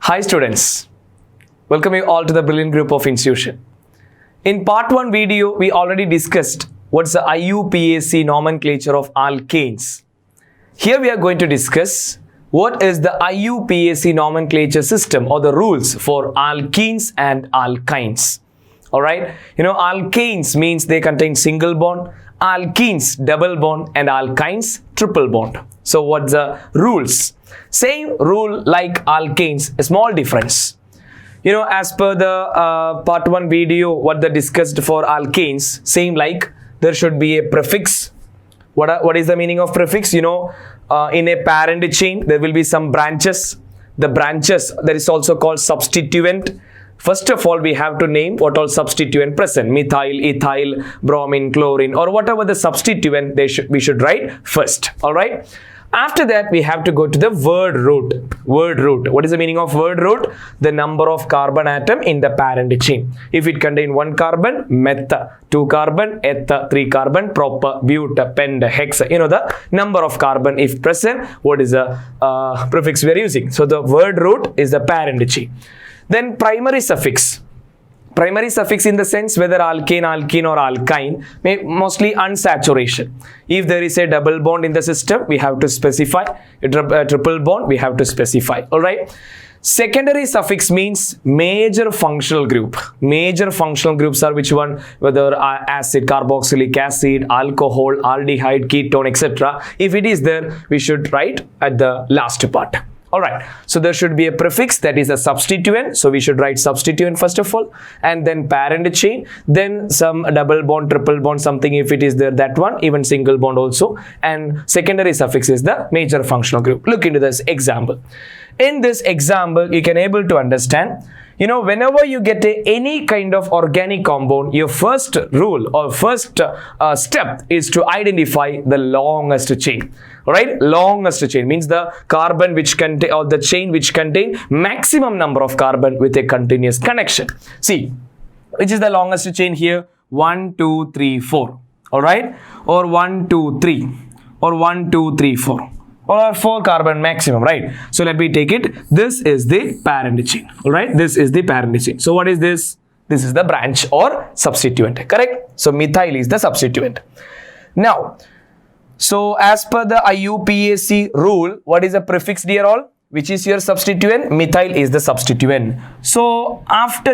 Hi students, welcome you all to the Brilliant group of institution. In part 1 video, we already discussed what's the IUPAC nomenclature of alkenes. Here we are going to discuss what is the IUPAC nomenclature system or the rules for alkenes and alkynes. Alright, alkanes means they contain single bond, alkenes double bond, and alkynes triple bond. So what's the rules? Same rule like alkanes, a small difference. As per the part 1 video, what they discussed for alkanes, same like there should be a prefix. What is the meaning of prefix? In a parent chain, there will be some branches. The branches, there is also called substituent. First of all, we have to name what all substituent present. Methyl, ethyl, bromine, chlorine, or whatever the substituent we should write first. Alright. After that, we have to go to the word root. Word root. What is the meaning of word root? The number of carbon atom in the parent chain. If it contains 1 carbon, meth, 2 carbon, eth, 3 carbon, prop, but, pent, hex. The number of carbon if present. What is the prefix we are using? So the word root is the parent chain. Then primary suffix. Primary suffix in the sense whether alkane, alkene or alkyne, mostly unsaturation. If there is a double bond in the system, we have to specify. A triple bond, we have to specify. Alright. Secondary suffix means major functional group. Major functional groups are which one? Whether acid, carboxylic acid, alcohol, aldehyde, ketone, etc. If it is there, we should write at the last part. Alright, so there should be a prefix that is a substituent. So we should write substituent first of all, and then parent chain, then some double bond, triple bond, something if it is there, that one, even single bond also. And secondary suffix is the major functional group. Look into this example. In this example, you can able to understand, whenever you get any kind of organic compound, your first rule or first step is to identify the longest chain. Alright, longest chain means the carbon which contain or the chain which contain maximum number of carbon with a continuous connection. See, which is the longest chain here? 1, 2, 3, 4. Alright, or 1, 2, 3, or 1, 2, 3, 4. Or 4 carbon maximum, right? So let me take it. This is the parent chain. Alright, this is the parent chain. So what is this? This is the branch or substituent, correct? So methyl is the substituent. Now, so as per the IUPAC rule, what is the prefix, dear all? Which is your substituent? Methyl is the substituent. So after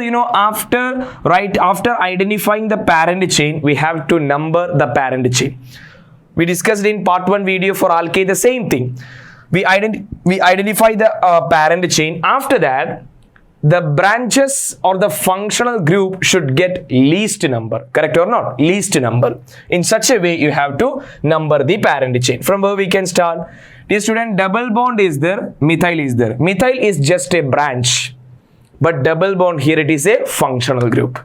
identifying the parent chain, we have to number the parent chain. We discussed in part 1 video for alkane the same thing. We identify the parent chain. After that, the branches or the functional group should get least number. Correct or not? Least number. In such a way, you have to number the parent chain. From where we can start? Dear student, double bond is there, methyl is there. Methyl is just a branch. But double bond here, it is a functional group.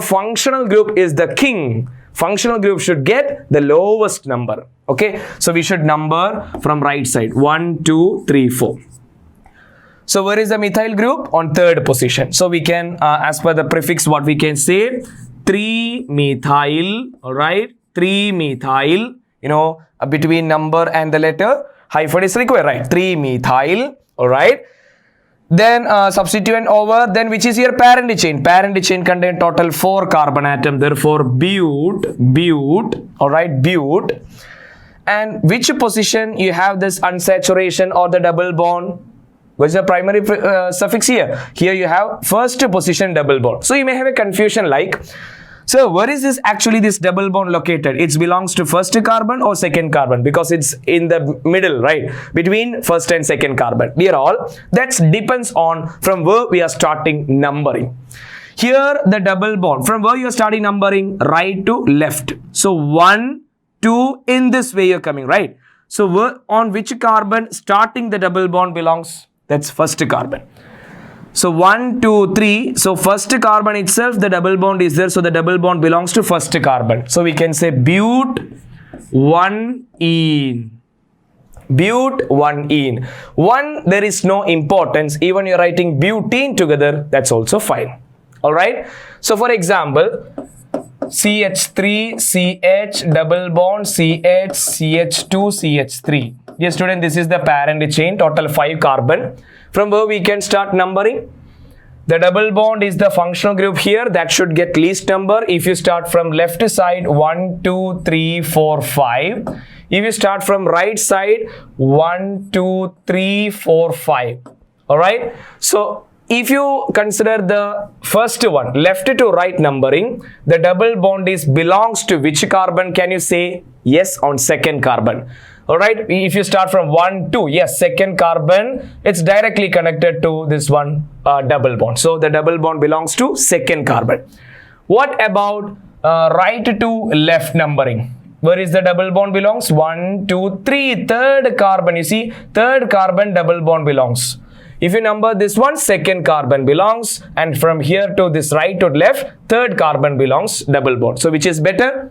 Functional group is the king. Functional group should get the lowest number. Okay, so we should number from right side 1, 2, 3, 4. So where is the methyl group? On 3rd position. So we can, as per the prefix, what we can say, 3 methyl. All right, 3 methyl. Between number and the letter, hyphen is required, right? 3 methyl. All right. Then substituent over, then which is your parent chain? Parent chain contain total 4 carbon atom, therefore but, alright, but. And which position you have this unsaturation or the double bond? What is the primary suffix here? Here you have first position double bond. So you may have a confusion like, so where is this double bond located? It belongs to first carbon or second carbon, because it's in the middle, right? Between first and second carbon. Dear all, that depends on from where we are starting numbering. Here the double bond, from where you are starting numbering, right to left. So 1, 2, in this way you're coming, right? So on which carbon starting the double bond belongs? That's first carbon. So 1, 2, 3. So first carbon itself, the double bond is there. So the double bond belongs to first carbon. So we can say but 1-ene. But 1-ene. 1, there is no importance. Even you're writing butene together, that's also fine. Alright. So for example, CH3, CH, double bond, CH, CH2, CH3. Dear student, this is the parent chain, total 5 carbon. From where we can start numbering. The double bond is the functional group here, that should get least number. If you start from left side, 1, 2, 3, 4, 5. If you start from right side, 1, 2, 3, 4, 5. Alright. So if you consider the first one, left to right numbering, the double bond belongs to which carbon? Can you say? Yes, on second carbon. Alright, if you start from 1, 2, yes, second carbon, it's directly connected to this one double bond. So the double bond belongs to second carbon. What about right to left numbering? Where is the double bond belongs? 1, 2, 3, third carbon. You see, third carbon double bond belongs. If you number this one, second carbon belongs, and from here to this right to left, third carbon belongs, double bond. So which is better?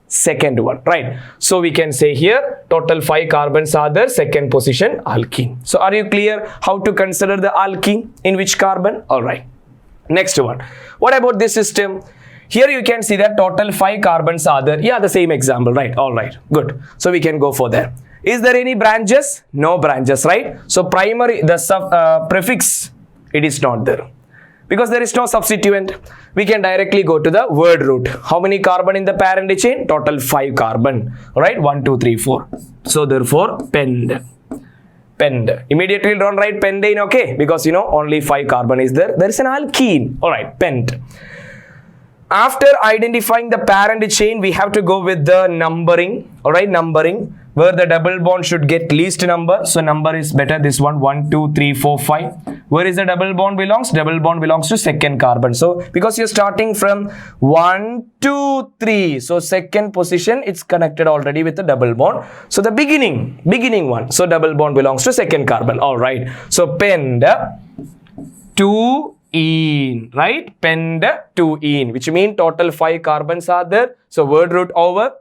Second one, right? So we can say here, total 5 carbons are there, second position, alkene. So are you clear how to consider the alkene in which carbon? All right. Next one. What about this system? Here you can see that total 5 carbons are there. Yeah, the same example, right? All right, good. So we can go for that. Is there any branches? No branches, right? So primary, the prefix, it is not there. Because there is no substituent, we can directly go to the word root. How many carbon in the parent chain? Total 5 carbon, right? 1, 2, 3, 4. So therefore, pend. Pend. Immediately don't write pendane, okay? Because you know, only 5 carbon is there. There is an alkene. All right, pent. After identifying the parent chain, we have to go with the numbering. All right, numbering, where the double bond should get least number. So number is better, this one, 1, 2, 3, 4, 5. Where is the double bond belongs? Double bond belongs to second carbon. So because you're starting from 1, 2, 3. So second position, it's connected already with the double bond. So the beginning one. So double bond belongs to second carbon. All right. So pend to ene, right? Pend to ene, which means total 5 carbons are there. So word root over.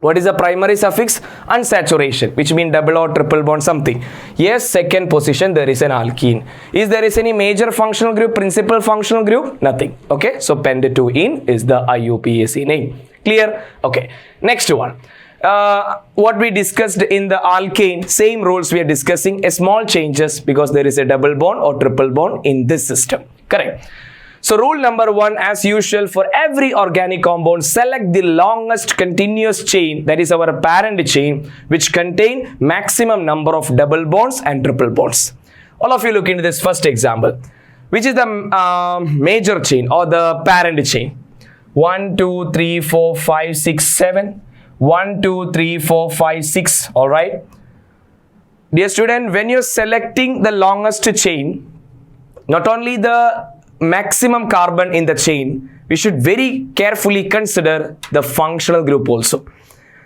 What is the primary suffix? Unsaturation, which means double or triple bond something. Yes, second position, there is an alkene. Is there any major functional group, principal functional group? Nothing. Okay, so pend to ene is the IUPAC name. Clear? Okay, next one. What we discussed in the alkane, same rules we are discussing, a small changes because there is a double bond or triple bond in this system. Correct. So rule number 1, as usual, for every organic compound, select the longest continuous chain, that is our parent chain, which contain maximum number of double bonds and triple bonds. All of you look into this first example, which is the major chain or the parent chain. 1, 2, 3, 4, 5, 6, 7. 1, 2, 3, 4, 5, 6. All right. Dear student, when you're selecting the longest chain, not only the maximum carbon in the chain, we should very carefully consider the functional group also.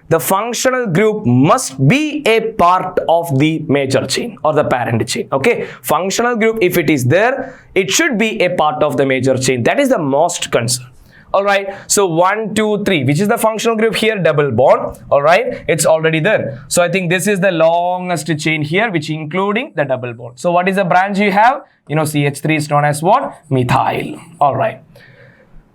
The functional group must be a part of the major chain or the parent chain. Okay, functional group, if it is there, it should be a part of the major chain. That is the most concern. All right, so 1, 2, 3, which is the functional group here? Double bond. All right, it's already there. So I think this is the longest chain here, which including the double bond. So what is the branch you have? You know, CH3 is known as what? Methyl. All right.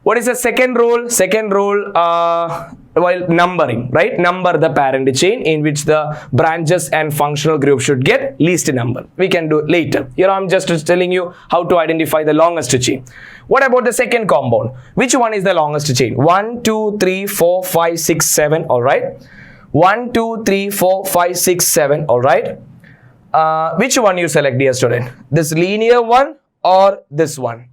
What is the second rule? Second rule, while numbering, right? Number the parent chain in which the branches and functional group should get least number. We can do later. You know, I'm just telling you how to identify the longest chain. What about the second compound? Which one is the longest chain? 1, 2, 3, 4, 5, 6, 7. All right. 1, 2, 3, 4, 5, 6, 7. All right. Which one you select, dear student? This linear one or this one?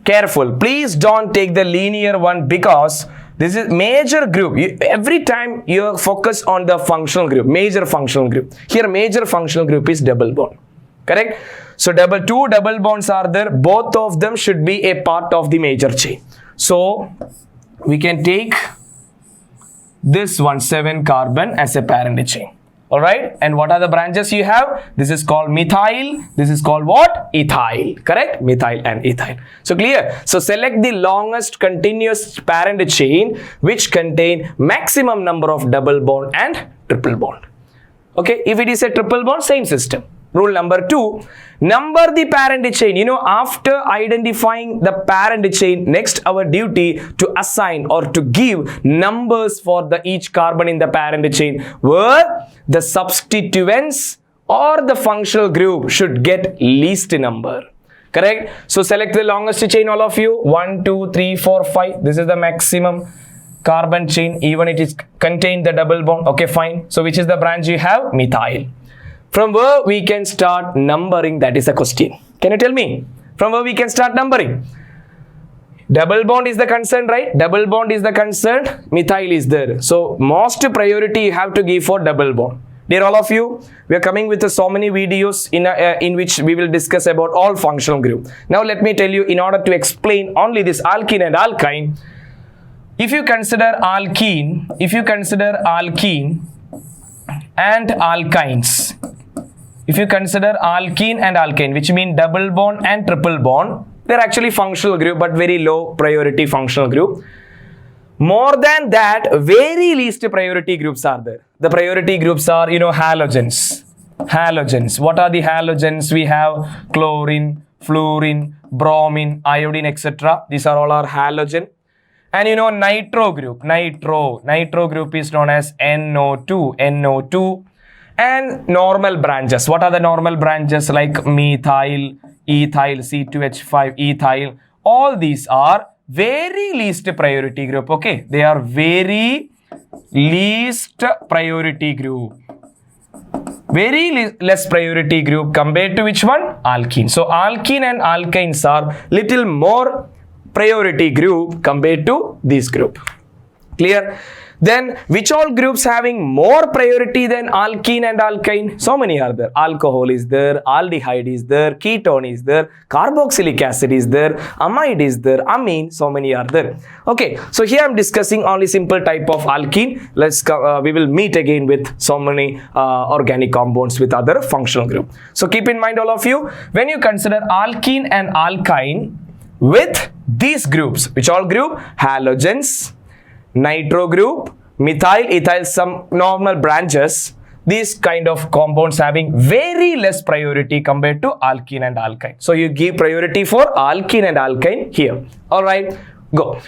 Careful, please don't take the linear one because this is major group. Every time you focus on the functional group, major functional group. Here major functional group is double bond. Correct? So two double bonds are there. Both of them should be a part of the major chain. So we can take this one 7 carbon as a parent chain. All right, and what are the branches you have? This is called methyl. This is called what? Ethyl. Correct? Methyl and ethyl. So clear? So select the longest continuous parent chain which contain maximum number of double bond and triple bond. Okay, if it is a triple bond, same system. Rule number 2, number the parent chain. You know, after identifying the parent chain, next our duty to assign or to give numbers for the each carbon in the parent chain where the substituents or the functional group should get least number. Correct? So select the longest chain, all of you. 1, 2, 3, 4, 5. This is the maximum carbon chain, even it is contain the double bond. Okay, fine. So which is the branch you have? Methyl. From where we can start numbering? That is the question. Can you tell me? From where we can start numbering? Double bond is the concern, right? Double bond is the concern. Methyl is there. So most priority you have to give for double bond. Dear all of you, we are coming with so many videos in which we will discuss about all functional group. Now let me tell you, in order to explain only this alkene and alkyne, if you consider alkene and alkynes, if you consider alkene and alkyne, which mean double bond and triple bond, they're actually functional group but very low priority functional group. More than that, very least priority groups are there. The priority groups are, halogens. Halogens. What are the halogens? We have chlorine, fluorine, bromine, iodine, etc. These are all our halogen. And nitro group. Nitro group is known as NO2. And normal branches. What are the normal branches? Like methyl, ethyl, C2H5, ethyl. All these are very least priority group. Okay, they are very least priority group, very less priority group compared to which one? Alkene. So alkene and alkynes are little more priority group compared to this group. Clear? Then which all groups having more priority than alkene and alkyne? So many are there. Alcohol is there, aldehyde is there, ketone is there, carboxylic acid is there, amide is there, amine, so many are there. Okay, so here I am discussing only simple type of alkene. We will meet again with so many organic compounds with other functional group. So keep in mind all of you, when you consider alkene and alkyne with these groups, which all group? Halogens, nitro group, methyl, ethyl, some normal branches, these kind of compounds having very less priority compared to alkene and alkyne. So you give priority for alkene and alkyne here. Alright, go.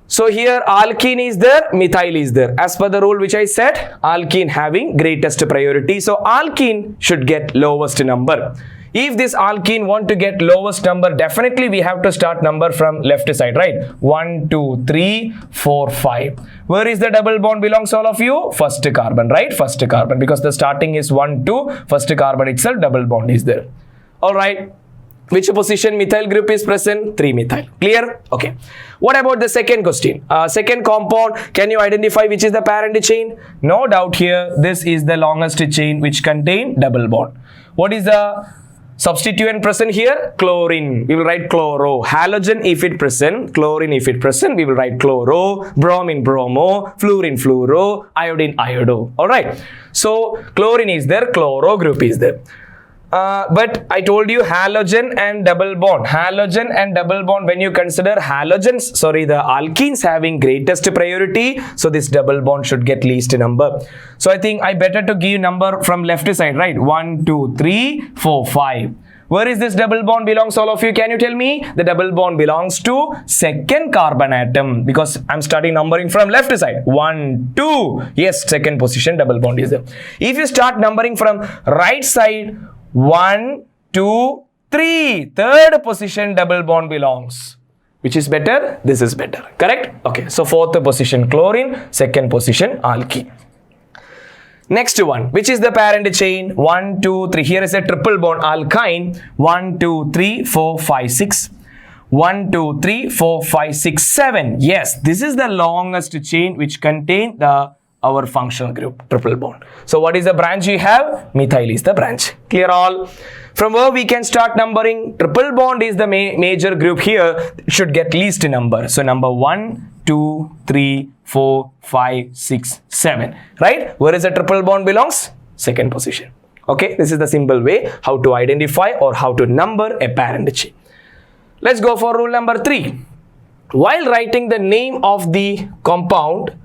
So here alkene is there, methyl is there. As per the rule which I said, alkene having greatest priority. So alkene should get lowest number. If this alkene want to get lowest number, definitely we have to start number from left side, right? 1, 2, 3, 4, 5. Where is the double bond belongs, all of you? First carbon, right? First carbon, because the starting is 1, 2, first carbon itself, double bond is there. Alright. Which position methyl group is present? 3-methyl. Clear? Okay. What about the second question? Second compound, can you identify which is the parent chain? No doubt here, this is the longest chain which contain double bond. What is the substituent present here? Chlorine. We will write chloro. Halogen if it present, chlorine if it present, we will write chloro, bromine, bromo, fluorine, fluoro, iodine, iodo. Alright. So chlorine is there, chloro group is there. But I told you halogen and double bond. Halogen and double bond, when you consider halogens, the alkenes having greatest priority, so this double bond should get least number. So I think I better to give number from left side, right? 1, 2, 3, 4, 5. Where is this double bond belongs, all of you? Can you tell me? The double bond belongs to second carbon atom, because I'm starting numbering from left side. 1, 2. Yes, second position double bond is there. If you start numbering from right side, 1, 2, 3. Third position double bond belongs. Which is better? This is better. Correct? Okay. So fourth position chlorine, second position alkene. Next one. Which is the parent chain? 1, 2, 3. Here is a triple bond alkyne. 1, 2, 3, 4, 5, 6. 1, 2, 3, 4, 5, 6, 7. Yes. This is the longest chain which contain our functional group, triple bond. So what is the branch you have? Methyl is the branch. Clear all? From where we can start numbering? Triple bond is the major group here. It should get least number. So number 1, 2, 3, 4, 5, 6, 7. Right? Where is the triple bond belongs? Second position. Okay. This is the simple way how to identify or how to number a parent chain. Let's go for rule number 3. While writing the name of the compound,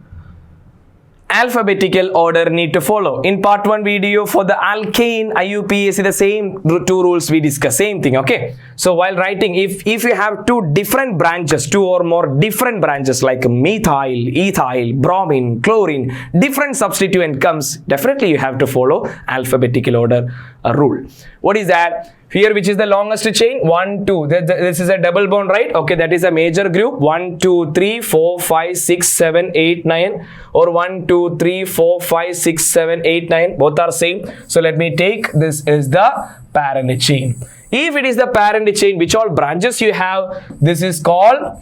alphabetical order need to follow. In part 1 video for the alkane IUPAC, the same 2 rules we discuss, same thing, okay? So while writing, if you have 2 different branches, 2 or more different branches like methyl, ethyl, bromine, chlorine, different substituent comes, definitely you have to follow alphabetical order rule. What is that? Here, which is the longest chain? 1, 2. This is a double bond, right? Okay, that is a major group. 1, 2, 3, 4, 5, 6, 7, 8, 9. Or 1, 2, 3, 4, 5, 6, 7, 8, 9. Both are same. So let me take this is the parent chain. If it is the parent chain, which all branches you have? This is called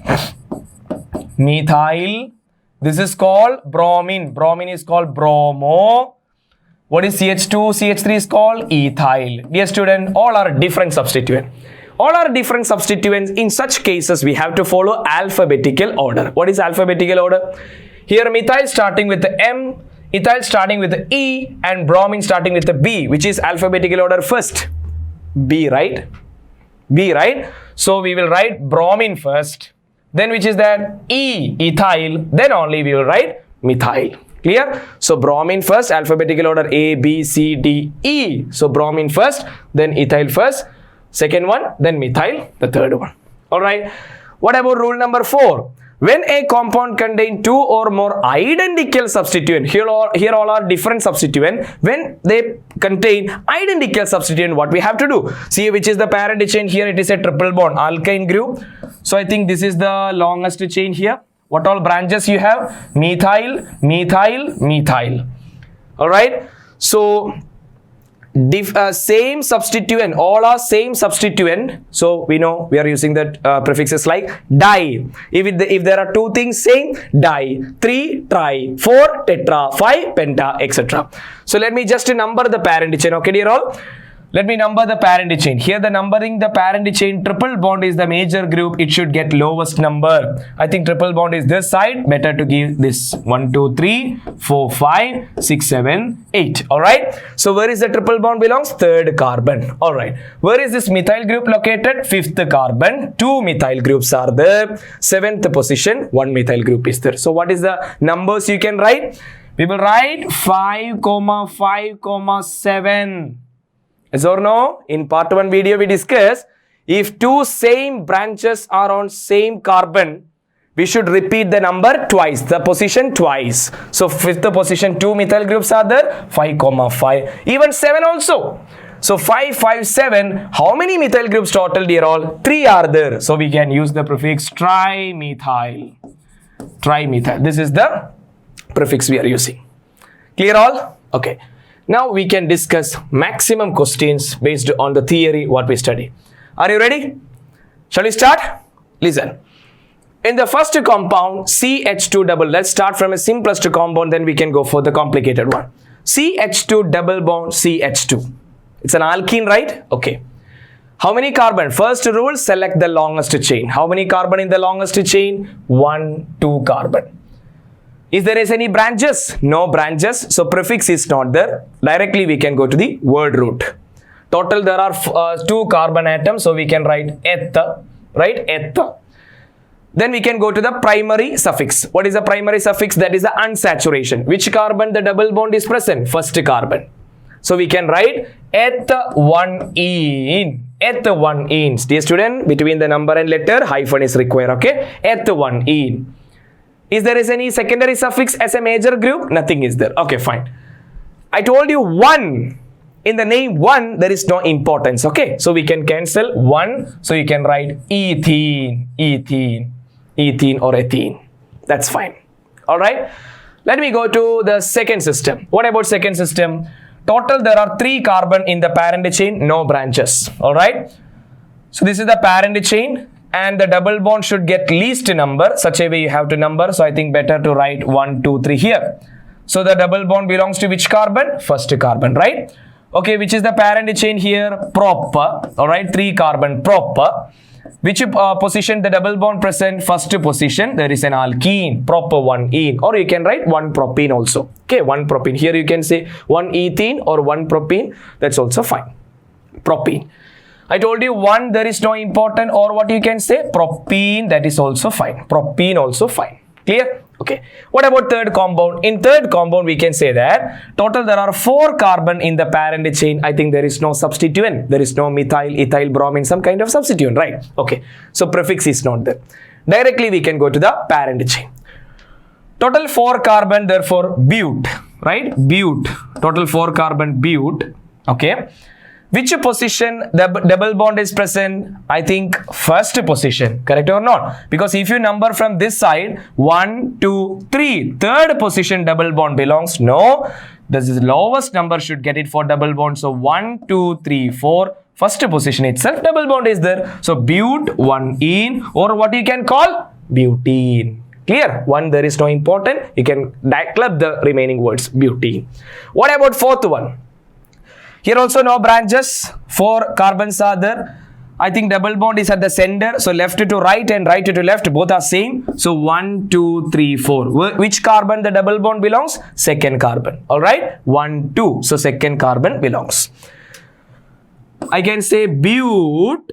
methyl. This is called bromine. Bromine is called bromo. What is CH2? CH3 is called ethyl. Dear student, all are different substituents. All are different substituents. In such cases, we have to follow alphabetical order. What is alphabetical order? Here, methyl starting with the M, ethyl starting with the E, and bromine starting with the B, which is alphabetical order first. B, right? B, right? So, we will write bromine first. Then, which is that? E, ethyl. Then only we will write methyl. Clear? So bromine first, alphabetical order A, B, C, D, E. So bromine first, then ethyl first, second one, then methyl, the third one. Alright. What about rule number 4? When a compound contains 2 or more identical substituent, here all are different substituent. When they contain identical substituent, what we have to do? See which is the parent chain here, it is a triple bond, alkyne group. So I think this is the longest chain here. What all branches you have? Methyl, methyl, methyl. Alright. So, same substituent. All are same substituent. So, we know we are using that prefixes like di. If there are 2 things same, di. 3, tri. 4, tetra. 5, penta, etc. So, let me just number the parent chain. Okay, dear all? Let me number the parent chain. Here the numbering the parent chain, triple bond is the major group. It should get lowest number. I think triple bond is this side. Better to give this 1, 2, 3, 4, 5, 6, 7, 8. Alright. So where is the triple bond belongs? 3rd carbon. Alright. Where is this methyl group located? 5th carbon. 2 methyl groups are there. 7th position. 1 methyl group is there. So what is the numbers you can write? We will write 5, 5, 7. Yes or no? In part 1 video we discussed, if 2 same branches are on same carbon, we should repeat the number twice, the position twice. So 5th position 2 methyl groups are there, 5, 5. Even 7 also. So 5, 5, 7. How many methyl groups total, dear all? 3 are there. So we can use the prefix trimethyl. Trimethyl. This is the prefix we are using. Clear all? Okay. Now we can discuss maximum questions based on the theory what we study. Are you ready? Shall we start? Listen. In the first compound CH2 double, let's start from a simplest compound, then we can go for the complicated one. CH2 double bond CH2. It's an alkene, right? Okay. How many carbon? First rule, select the longest chain. How many carbon in the longest chain? 1, 2 carbon. Is there any branches? No branches. So prefix is not there. Directly we can go to the word root. Total there are 2 carbon atoms. So we can write eth, right? Eth. Then we can go to the primary suffix. What is the primary suffix? That is the unsaturation. Which carbon the double bond is present? First carbon. So we can write eth1ene. Eth1ene. Dear student, between the number and letter, hyphen is required. Okay? Eth1ene. Is there any secondary suffix as a major group? Nothing is there. Okay, fine. I told you 1. In the name 1, there is no importance. Okay, so we can cancel 1. So you can write ethene, ethene, ethene or ethene. That's fine. Alright. Let me go to the second system. What about second system? Total there are 3 carbon in the parent chain, no branches. Alright. So this is the parent chain. And the double bond should get least number. Such a way you have to number. So I think better to write 1, 2, 3 here. So the double bond belongs to which carbon? First carbon, right? Okay, which is the parent chain here? Proper. Alright, 3 carbon proper. Which position the double bond present? First position. There is an alkene. Proper 1 ene. Or you can write 1 propene also. Okay, 1 propene. Here you can say 1 ethene or 1 propene. That's also fine. Propene. I told you 1 there is no important, or what you can say propene, that is also fine. Propene also fine. Clear? Okay. What about third compound? In third compound, we can say that total there are 4 carbon in the parent chain. I think there is no substituent. There is no methyl, ethyl, bromine, some kind of substituent, right? Okay. So prefix is not there. Directly we can go to the parent chain. Total 4 carbon, therefore bute, right? Bute. Total 4 carbon bute. Okay. Which position the double bond is present? I think first position, correct or not? Because if you number from this side, 1, 2, 3, third position double bond belongs. No, this is lowest number should get it for double bond. So 1, 2, 3, 4, first position itself double bond is there. So bute 1-ene, or what you can call butene. Clear? One there is no important. You can club the remaining words butene. What about fourth one? Here also no branches, 4 carbons are there. I think double bond is at the center. So left to right and right to left, both are same. So 1, 2, 3, 4. Which carbon the double bond belongs? Second carbon. Alright? 1, 2. So second carbon belongs. I can say bute.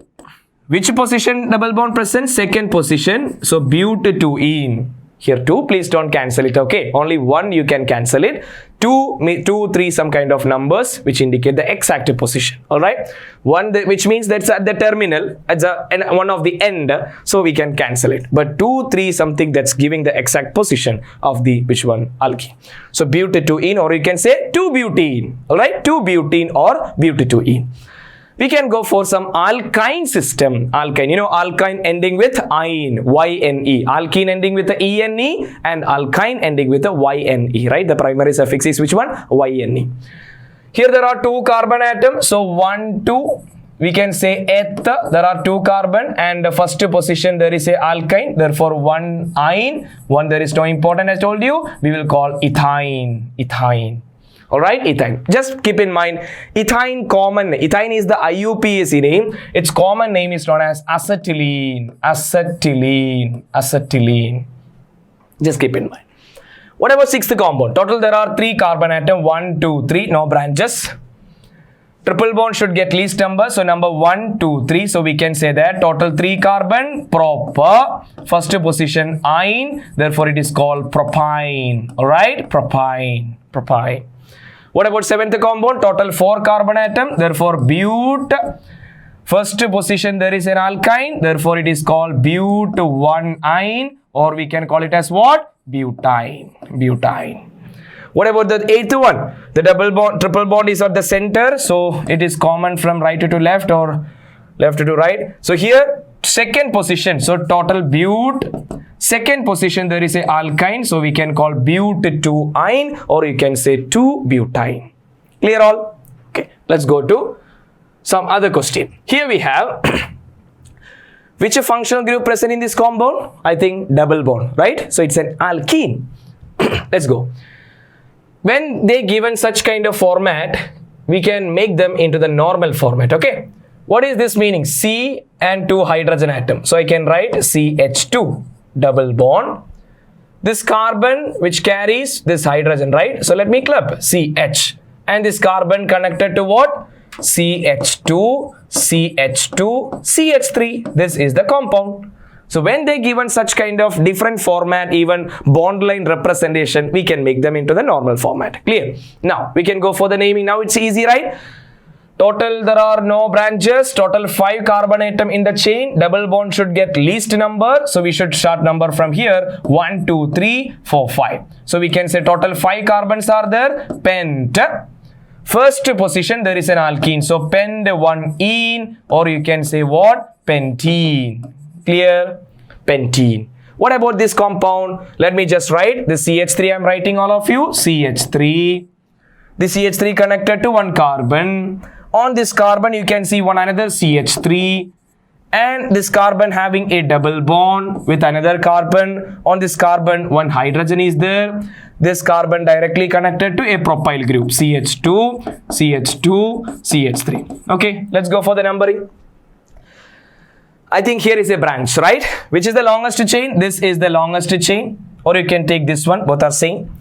Which position double bond present? Second position. So bute 2-ene. Here 2, please don't cancel it, okay? Only 1 you can cancel it. 2, 3, some kind of numbers which indicate the exact position, alright? 1, which means that's at the terminal, at one of the end, so we can cancel it. But 2, 3, something that's giving the exact position of the, which one? Alkene. So bute 2-ene, or you can say 2-butene, alright? 2-butene or bute 2-ene. We can go for some alkyne system. Alkyne, you know, alkyne ending with -ine, Y-N-E. Alkene ending with the E-N-E and alkyne ending with the Y-N-E, right? The primary suffix is which one? Y-N-E. Here there are 2 carbon atoms. So 1, 2, we can say eth. There are 2 carbon and the first position there is a alkyne. Therefore 1-ine. 1 there is no important, as I told you. We will call ethine. Ethine. Alright, ethine. Just keep in mind, ethine common. Ethine is the IUPAC name. Its common name is known as acetylene. Acetylene. Acetylene. Just keep in mind. What about sixth compound? Total there are 3 carbon atom. 1, 2, 3. No branches. Triple bond should get least number. So number 1, 2, 3. So we can say that total 3 carbon proper. First position ine. Therefore it is called propyne. Alright, propyne. Propyne. What about seventh compound? Total 4 carbon atom. Therefore, bute. First position there is an alkyne. Therefore, it is called bute 1-ine, or we can call it as what? Butine. Butine. What about the eighth one? The double bond, triple bond is at the center. So, it is common from right to left or left to right. So, here second position. So, total bute. Second position there is a alkyne, so we can call bute 2-ine, or you can say 2-butine. Clear all? Okay, let's go to some other question. Here we have which functional group present in this compound? I think double bond, right? So it's an alkene. Let's go. When they given such kind of format, we can make them into the normal format, okay? What is this meaning? C and 2 hydrogen atom. So I can write CH2. Double bond. This carbon which carries this hydrogen, right? So let me club CH. And this carbon connected to what? CH2, CH2, CH3. This is the compound. So when they given such kind of different format, even bond line representation, we can make them into the normal format. Clear? Now we can go for the naming. Now it's easy, right? Total there are no branches. Total 5 carbon atom in the chain. Double bond should get least number. So we should start number from here. 1, 2, 3, 4, 5. So we can say total 5 carbons are there. Pent. First position there is an alkene. So pent 1-ene, or you can say what? Pentene. Clear? Pentene. What about this compound? Let me just write the CH3. I am writing all of you. CH3. The CH3 connected to 1 carbon. On this carbon, you can see one another CH3, and this carbon having a double bond with another carbon. On this carbon, 1 hydrogen is there. This carbon directly connected to a propyl group, CH2, CH2, CH3. Okay, let's go for the numbering. I think here is a branch, right? Which is the longest chain? This is the longest chain, or you can take this one, both are same.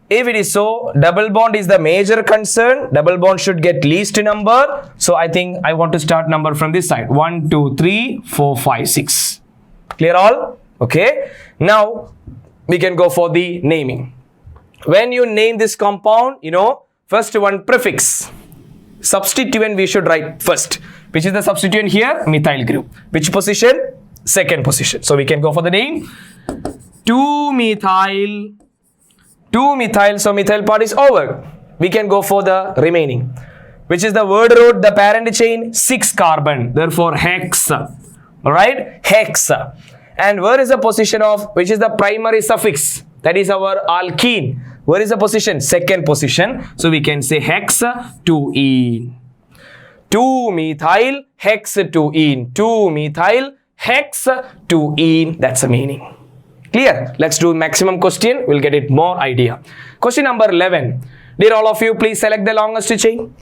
If it is so, double bond is the major concern. Double bond should get least number. So I think I want to start number from this side. 1, 2, 3, 4, 5, 6. Clear all? Okay. Now, we can go for the naming. When you name this compound, first one prefix. Substituent we should write first. Which is the substituent here? Methyl group. Which position? Second position. So we can go for the name. 2-methyl. 2-methyl. So methyl part is over. We can go for the remaining. Which is the word root, the parent chain, 6 carbon. Therefore hex. Alright? Hex. And where is the position of, which is the primary suffix? That is our alkene. Where is the position? Second position. So we can say hex 2-ene. 2-methyl hex 2-ene. 2-methyl hex 2-ene. That's the meaning. Clear? Let's do maximum question. We'll get it more idea. Question number 11. Dear all of you, please select the longest chain.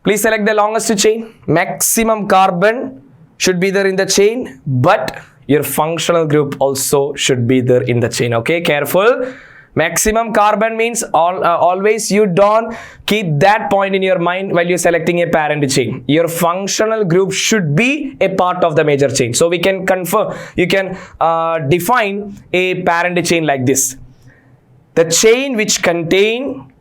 Please select the longest chain. Maximum carbon should be there in the chain, but your functional group also should be there in the chain. Okay, careful. Maximum carbon means always you don't keep that point in your mind while you're selecting a parent chain. Your functional group should be a part of the major chain. So we can confirm, you can define a parent chain like this. The chain which contain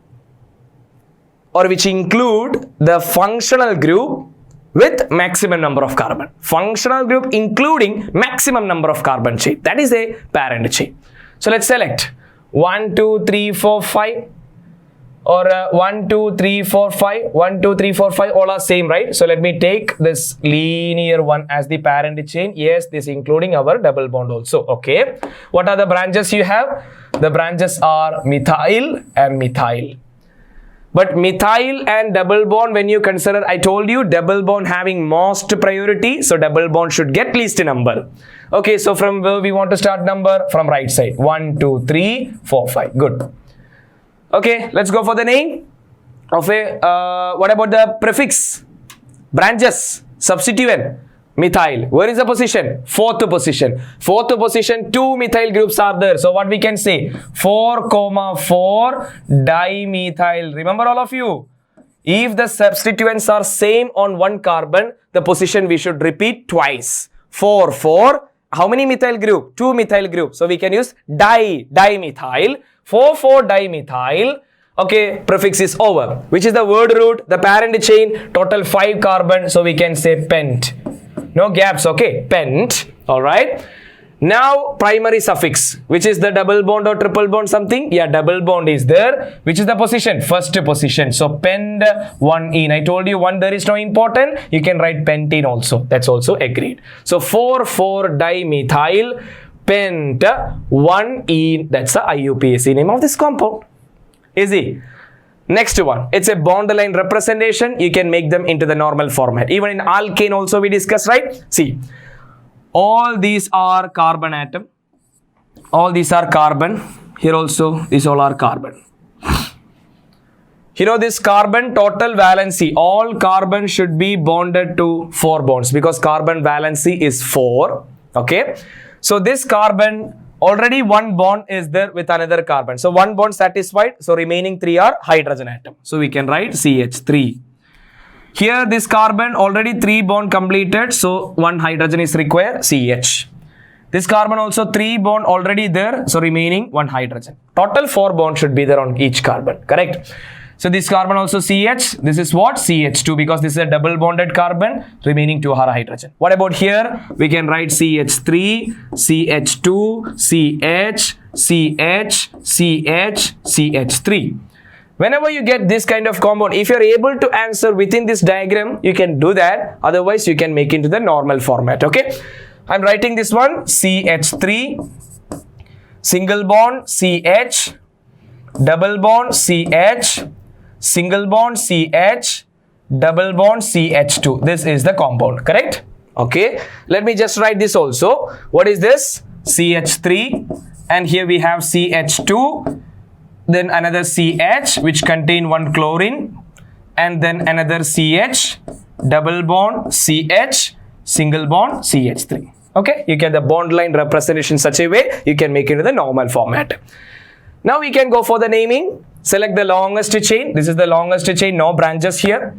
or which include the functional group with maximum number of carbon. Functional group including maximum number of carbon chain. That is a parent chain. So let's select 1, 2, 3, 4, 5 or 1, 2, 3, 4, 5. 1, 2, 3, 4, 5 all are same, right? So let me take this linear one as the parent chain. Yes, this including our double bond also. Okay. What are the branches you have? The branches are methyl and methyl. But methyl and double bond, when you consider, I told you double bond having most priority. So double bond should get least number. Okay, so from where we want to start number? From right side. 1, 2, 3, 4, 5. Good. Okay, let's go for the name of a, what about the prefix? Branches, substituent. Methyl. Where is the position? Fourth position. Fourth position, 2 methyl groups are there. So what we can say? 4, 4 dimethyl. Remember all of you? If the substituents are same on one carbon, the position we should repeat twice. 4, 4. How many methyl group? 2 methyl group. So we can use dimethyl. 4, 4 dimethyl. Okay, prefix is over. Which is the word root? The parent chain, total 5 carbon. So we can say pent. No gaps, okay, pent, alright. Now, primary suffix, which is the double bond or triple bond something? Yeah, double bond is there. Which is the position? First position. So, pent 1-ene. I told you one there is no important. You can write pentene also. That's also agreed. So, 4, 4 dimethyl pent 1-ene. That's the IUPAC name of this compound. Easy. Next one, it's a bond line representation. You can make them into the normal format. Even in alkane also we discussed, right? See, all these are carbon atom. All these are carbon. Here also, these all are carbon. This carbon total valency, all carbon should be bonded to 4 bonds because carbon valency is 4. Okay. So this carbon, already one bond is there with another carbon. So one bond satisfied. So remaining 3 are hydrogen atom. So we can write CH3. Here this carbon already 3 bond completed. So one hydrogen is required, CH. This carbon also 3 bond already there. So remaining 1 hydrogen. Total 4 bond should be there on each carbon. Correct? So this carbon also CH. This is what? CH2 because this is a double bonded carbon. Remaining 2 are hydrogen. What about here? We can write CH3, CH2, CH, CH, CH, CH3. Whenever you get this kind of compound, if you are able to answer within this diagram, you can do that. Otherwise, you can make into the normal format. Okay. I'm writing this one. CH3, single bond, CH, double bond, CH, single bond CH, double bond CH2. This is the compound, correct? Okay, let me just write this also. What is this? CH3, and here we have CH2, then another CH which contain 1 chlorine, and then another CH, double bond CH, single bond CH3. Okay, you get the bond line representation such a way you can make it into the normal format. Now we can go for the naming. Select the longest chain. This is the longest chain, no branches here.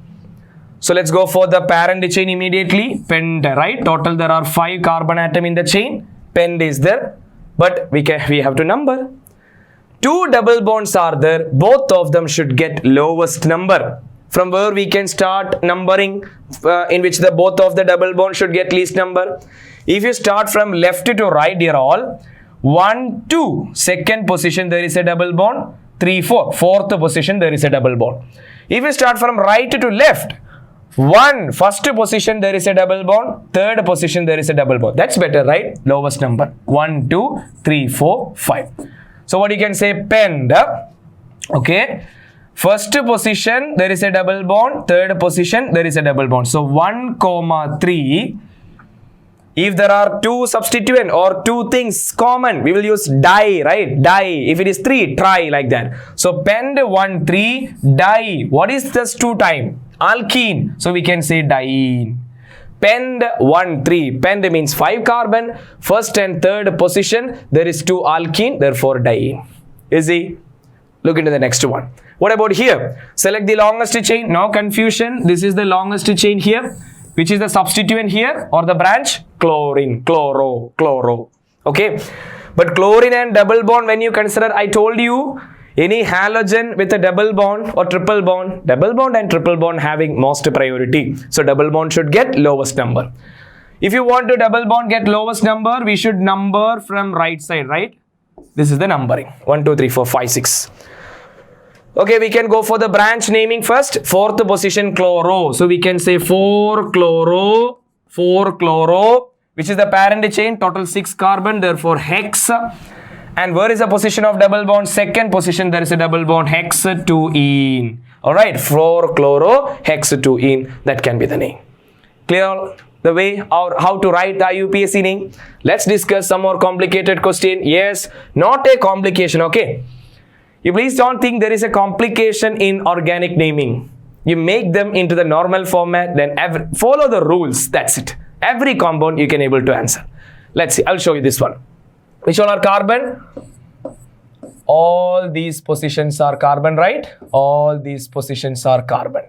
So let's go for the parent chain immediately. Pent, right? Total there are 5 carbon atom in the chain. Pent is there. But we have to number. 2 double bonds are there, both of them should get lowest number. From where we can start numbering, in which the both of the double bonds should get least number. If you start from left to right, dear all, 1, 2, second position there is a double bond, 3, 4, fourth position there is a double bond. If you start from right to left, 1, first position there is a double bond, third position there is a double bond. That's better, right? Lowest number, 1, 2, 3, 4, 5. So what you can say, pend, okay, first position there is a double bond, third position there is a double bond. So 1, 3, if there are 2 substituent or 2 things common, we will use di, right? Di. If it is 3, try, like that. So pend 1, 3, di. What is this 2 time? Alkene. So we can say diene. Pend 1, 3. Pend means 5 carbon. First and third position, there is 2 alkene, therefore diene. Easy. Look into the next one. What about here? Select the longest chain. No confusion. This is the longest chain here. Which is the substituent here or the branch? Chlorine, chloro. Okay. But chlorine and double bond, when you consider, I told you, any halogen with a double bond or triple bond, double bond and triple bond having most priority. So double bond should get lowest number. If you want to double bond get lowest number, we should number from right side, right? This is the numbering. 1, 2, 3, 4, 5, 6. Okay, we can go for the branch naming first. Fourth position, chloro. So we can say 4 chloro, which is the parent chain, total 6 carbon, therefore hex. And where is the position of double bond? Second position, there is a double bond, hex-2-ene. Alright, 4 chloro, hex-2-ene. That can be the name. Clear the way or how to write the IUPAC name? Let's discuss some more complicated question. Yes, not a complication, okay? You please don't think there is a complication in organic naming. You make them into the normal format, then follow the rules. That's it. Every compound you can able to answer. Let's see. I'll show you this one. Which one are carbon? All these positions are carbon, right? All these positions are carbon.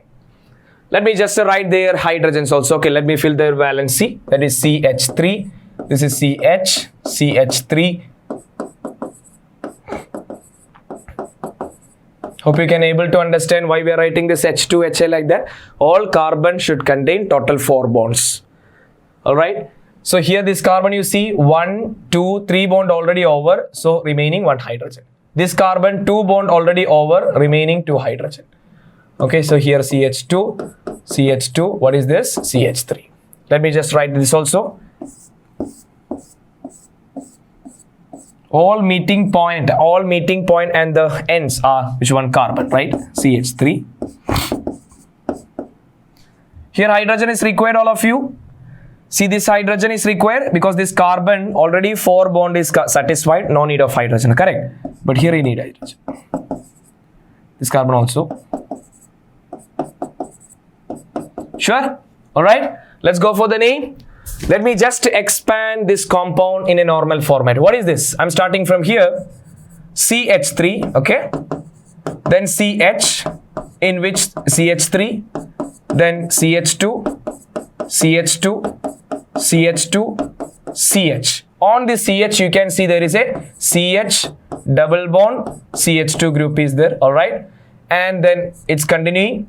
Let me just write their hydrogens also. Okay, let me fill their valency. That is CH3. This is CH, CH3. Hope you can able to understand why we are writing this H2, HA like that. All carbon should contain total 4 bonds. Alright. So here this carbon you see 1, 2, 3 bond already over. So remaining 1 hydrogen. This carbon 2 bond already over. Remaining 2 hydrogen. Okay. So here CH2, CH2. What is this? CH3. Let me just write this also. All meeting point and the ends are which one? Carbon, right? CH3. Here hydrogen is required, all of you. See, this hydrogen is required because this carbon already 4 bond is satisfied. No need of hydrogen, correct? But here you need hydrogen. This carbon also. Sure? Alright. Let's go for the name. Let me just expand this compound in a normal format. What is this? I'm starting from here. CH3, okay? Then CH, in which CH3, then CH2, CH2, CH2, CH. On this CH, you can see there is a CH double bond, CH2 group is there, alright? And then it's continuing.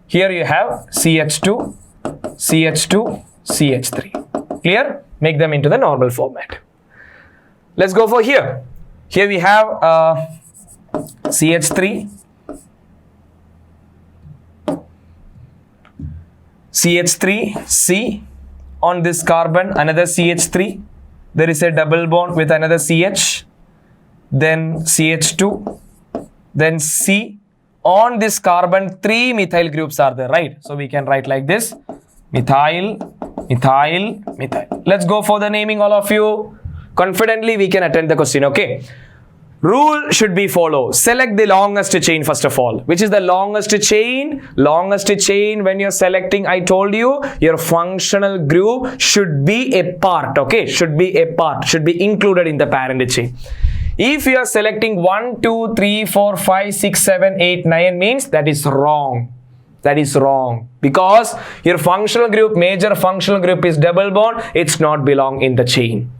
Here you have CH2, CH2, CH3. Clear? Make them into the normal format. Let's go for here. Here we have CH3, CH3C. On this carbon, another CH3. There is a double bond with another CH. Then CH2. Then C. On this carbon, 3 methyl groups are there, right? So we can write like this. Methyl, methyl, methyl. Let's go for the naming, all of you. Confidently, we can attend the question, okay? Rule should be followed. Select the longest chain first of all. Which is the longest chain? Longest chain, when you're selecting, I told you, your functional group should be a part, okay? Should be a part, should be included in the parent chain. If you are selecting 1, 2, 3, 4, 5, 6, 7, 8, 9 means that is wrong. That is wrong. Because your functional group, major functional group is double bond. It's not belong in the chain.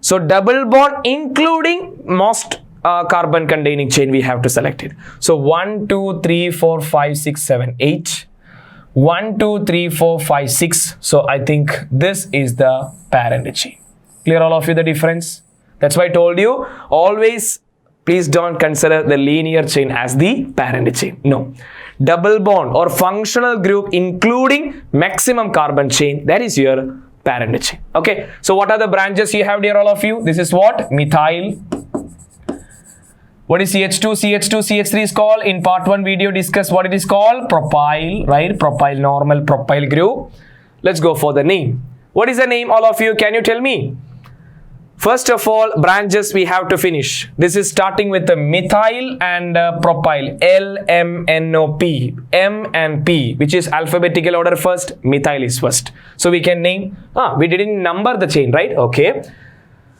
So double bond including most carbon containing chain, we have to select it. So 1, 2, 3, 4, 5, 6, 7, 8. 1, 2, 3, 4, 5, 6. So I think this is the parent chain. Clear all of you the difference? That's why I told you, always please don't consider the linear chain as the parent chain. No. Double bond or functional group including maximum carbon chain, that is your parent chain. Okay. So what are the branches you have, dear all of you? This is what? Methyl. What is CH2? CH2, CH3 is called, in part 1 video discuss what it is called, propyl, right? Propyl, normal propyl group. Let's go for the name. What is the name, all of you? Can you tell me? First of all, branches we have to finish. This is starting with the methyl and propyl, L, M, N, O, P. M and P, which is alphabetical order first, methyl is first. So we can name, we didn't number the chain, right? Okay.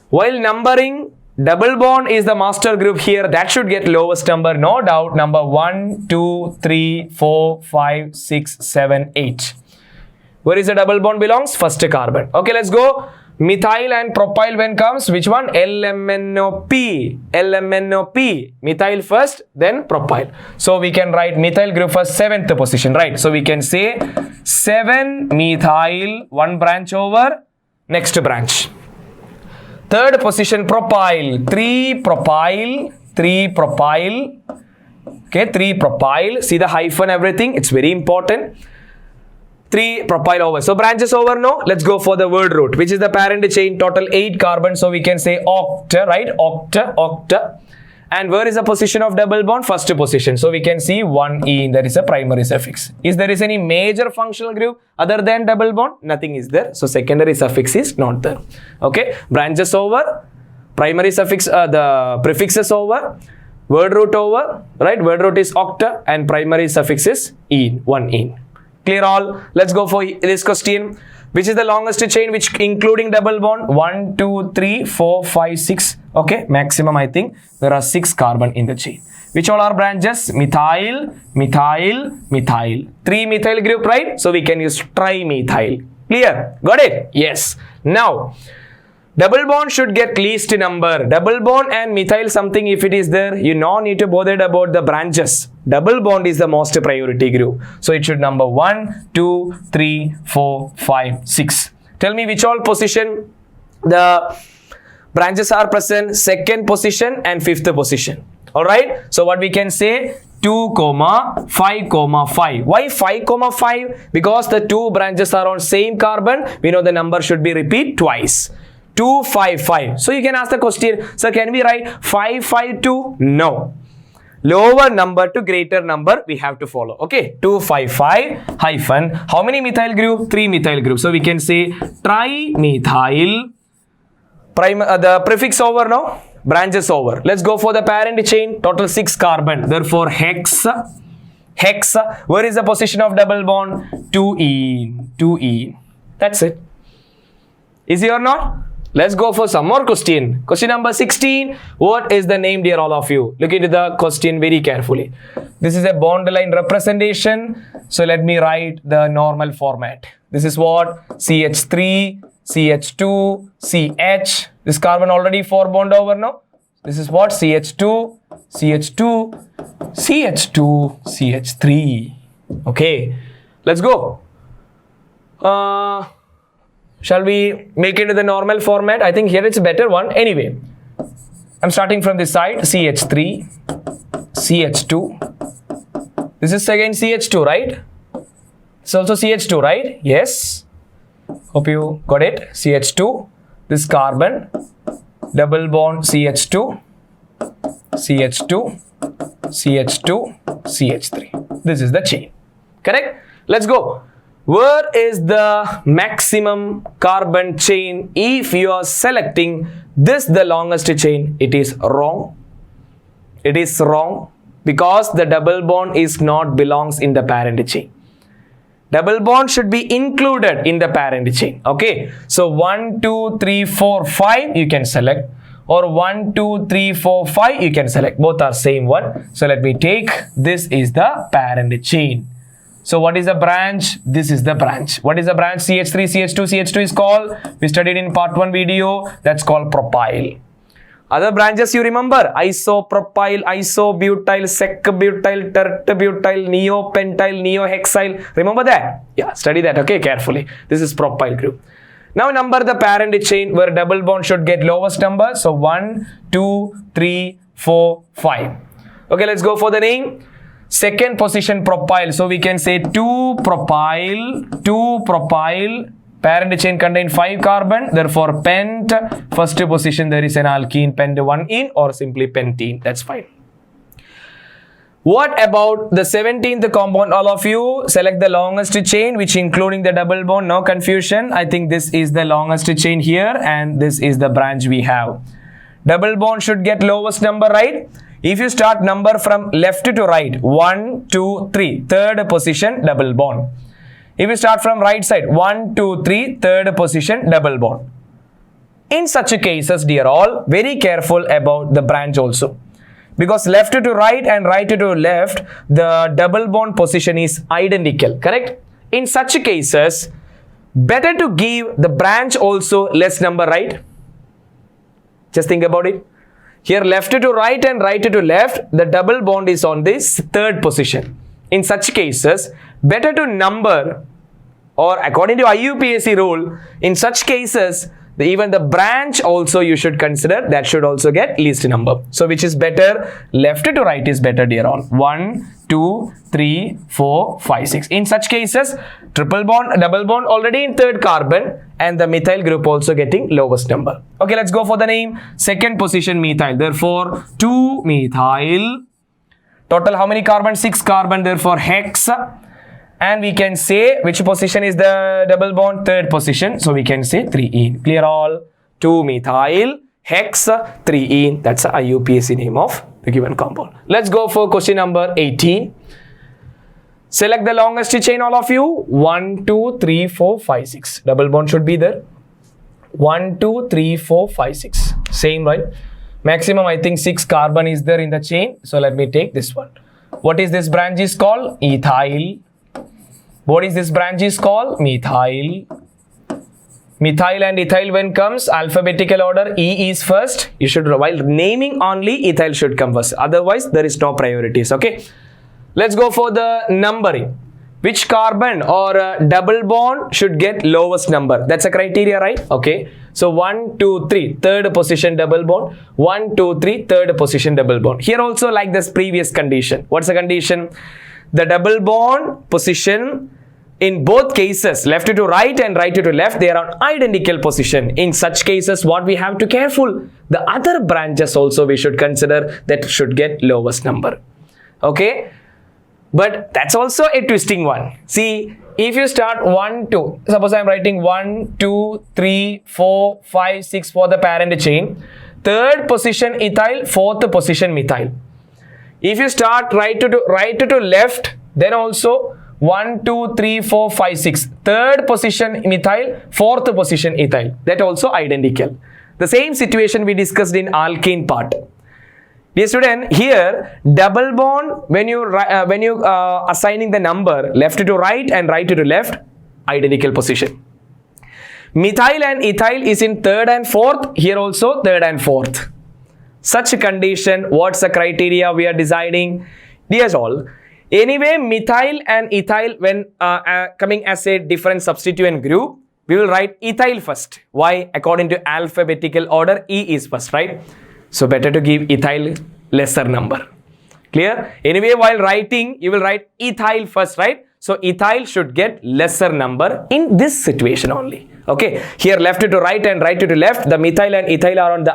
While numbering, double bond is the master group here. That should get lowest number, no doubt. Number 1, 2, 3, 4, 5, 6, 7, 8. Where is the double bond belongs? First carbon. Okay, let's go. Methyl and propyl when comes, which one? LMNOP. LMNOP. Methyl first, then propyl. So we can write methyl group first, 7th position, right? So we can say 7 methyl, one branch over, next branch. 3rd position, propyl, 3 propyl, 3 propyl. Okay, 3 propyl. See the hyphen, everything. It's very important. 3 propyl over. So branches over, no? Let's go for the word root, which is the parent chain, total 8 carbon. So we can say octa, right? Octa, octa. And where is the position of double bond? First position. So we can see 1E, that is a primary suffix. Is there any major functional group other than double bond? Nothing is there. So secondary suffix is not there. Okay. Branches over, primary suffix, the prefixes over, word root over, right? Word root is octa and primary suffix is E, 1E. Clear all? Let's go for this question. Which is the longest chain which including double bond? 1, 2, 3, 4, 5, 6. Okay, maximum I think there are 6 carbon in the chain. Which all are branches? Methyl, methyl, methyl. 3 methyl group, right? So we can use trimethyl. Clear? Got it? Yes. Now, double bond should get least number. Double bond and methyl something if it is there, you no need to bother about the branches. Double bond is the most priority group. So it should number 1, 2, 3, 4, 5, 6. Tell me which all position the branches are present, 2nd position and 5th position. Alright. So what we can say? 2, 5, 5. Why 5, 5? Because the 2 branches are on same carbon. We know the number should be repeat twice. 2, 5, 5. So you can ask the question, sir, can we write 5, 5, 2? No. Lower number to greater number we have to follow. Okay. 2, 5, 5 hyphen. How many methyl group? 3 methyl group. So we can say trimethyl. The prefix over now. Branches over. Let's go for the parent chain. Total 6 carbon. Therefore hex. Hex. Where is the position of double bond? 2E. 2E. That's it. Easy or not? Let's go for some more question. Question number 16. What is the name, dear all of you? Look into the question very carefully. This is a bond line representation. So let me write the normal format. This is what? CH3, CH2, CH. This carbon already 4 bond over now. This is what? CH2, CH2, CH2, CH3. Okay. Let's go. Shall we make it to the normal format? I think here it's a better one. Anyway, I'm starting from this side. CH3, CH2. This is again CH2, right? It's also CH2, right? Yes. Hope you got it. CH2. This carbon. Double bond CH2, CH2, CH2, CH3. This is the chain. Correct? Let's go. Where is the maximum carbon chain? If you are selecting this the longest chain, it is wrong. It is wrong because the double bond is not belongs in the parent chain. Double bond should be included in the parent chain. Okay. So 1, 2, 3, 4, 5 you can select, or 1, 2, 3, 4, 5 you can select. Both are same one. So let me take this is the parent chain. So what is the branch? This is the branch. What is the branch? CH3, CH2, CH2 is called, we studied in part 1 video, that's called propyl. Other branches you remember, isopropyl, isobutyl, secbutyl, terbutyl, neopentyl, neohexyl. Remember that? Yeah, study that, okay, carefully. This is propyl group. Now number the parent chain where double bond should get lowest number. So 1, 2, 3, 4, 5. Okay, let's go for the name. Second position propyl. So we can say 2-propyl, 2-propyl. Parent chain contain 5 carbon. Therefore, pent. First position there is an alkene, pent 1 in, or simply pentene. That's fine. What about the 17th compound? All of you select the longest chain, which including the double bond. No confusion. I think this is the longest chain here, and this is the branch we have. Double bond should get lowest number, right? If you start number from left to right, 1, 2, 3, third position, double bond. If you start from right side, 1, 2, 3, third position, double bond. In such cases, dear all, very careful about the branch also. Because left to right and right to left, the double bond position is identical, correct? In such cases, better to give the branch also less number, right? Just think about it. Here left to right and right to left, the double bond is on this third position. In such cases, better to number, or according to IUPAC rule, in such cases, even the branch also you should consider, that should also get least number. So which is better? Left to right is better, dear all. 1, 2, 3, 4, 5, 6. In such cases, triple bond, double bond already in third carbon, and the methyl group also getting lowest number. Okay, let's go for the name. Second position methyl. Therefore, 2-methyl. Total how many carbon? 6 carbon. Therefore, hex. And we can say which position is the double bond? Third position. So we can say 3-ene. Clear all? 2-methyl, hex, 3-ene. That's the IUPAC name of the given compound. Let's go for question number 18. Select the longest chain, all of you. 1, 2, 3, 4, 5, 6. Double bond should be there. 1, 2, 3, 4, 5, 6. Same, right? Maximum, I think 6 carbon is there in the chain. So let me take this one. What is this branch is called? Ethyl. What is this branch is called? Methyl. Methyl and ethyl when comes alphabetical order, E is first. You should, while naming only, ethyl should come first. Otherwise, there is no priorities. Okay. Let's go for the numbering. Which carbon or double bond should get lowest number? That's a criteria, right? Okay. So 1, 2, 3, third position double bond. 1, 2, 3, third position double bond. Here also like this previous condition. What's the condition? The double bond position in both cases, left to right and right to left, they are on identical position. In such cases, what we have to careful, the other branches also we should consider that should get lowest number. Okay. But that's also a twisting one. See, if you start 1, 2, suppose I am writing 1, 2, 3, 4, 5, 6 for the parent chain. Third position ethyl, fourth position methyl. If you start right to left, then also 1, 2, 3, 4, 5, 6. Third position methyl, fourth position ethyl. That also identical. The same situation we discussed in alkene part. Dear student, here double bond when you assigning the number left to right and right to left, identical position. Methyl and ethyl is in third and fourth. Here also third and fourth. Such a condition, what's the criteria we are deciding? Dear all, anyway, methyl and ethyl when coming as a different substituent group, we will write ethyl first. Why? According to alphabetical order, E is first, right? So better to give ethyl lesser number. Clear? Anyway, while writing, you will write ethyl first, right? So ethyl should get lesser number in this situation only. Okay. Here left to right and right to left, the methyl and ethyl are on the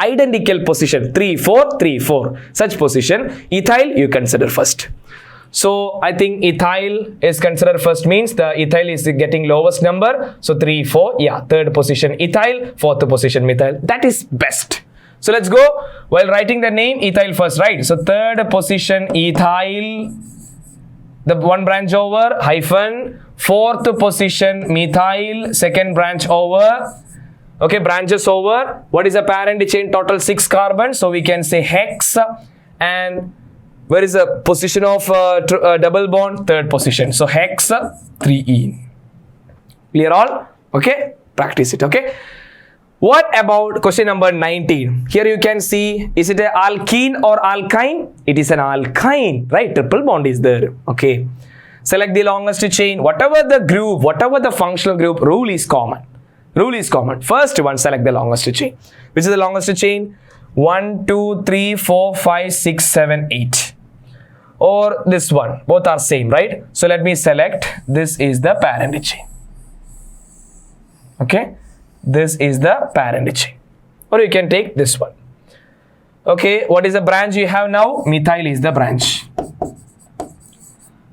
identical position. 3, 4, 3, 4. Such position. Ethyl you consider first. So I think ethyl is considered first means the ethyl is getting lowest number. So 3, 4, yeah, third position ethyl, fourth position methyl. That is best. So let's go. While writing the name, ethyl first, right? So third position ethyl, the one branch over, hyphen, fourth position methyl, second branch over. Okay, branches over. What is the parent chain? Total 6 carbon. So we can say hex, and Where is the position of double bond? Third position. So hex 3ene. Clear all? Okay. Practice it. Okay. What about question number 19? Here you can see, is it an alkene or alkyne? It is an alkyne, right? Triple bond is there. Okay. Select the longest chain. Whatever the group, whatever the functional group, rule is common. Rule is common. First one, select the longest chain. Which is the longest chain? 1, 2, 3, 4, 5, 6, 7, 8. Or this one. Both are same, right? So let me select. This is the parent chain. Okay. This is the parent chain. Or you can take this one. Okay. What is the branch you have now? Methyl is the branch.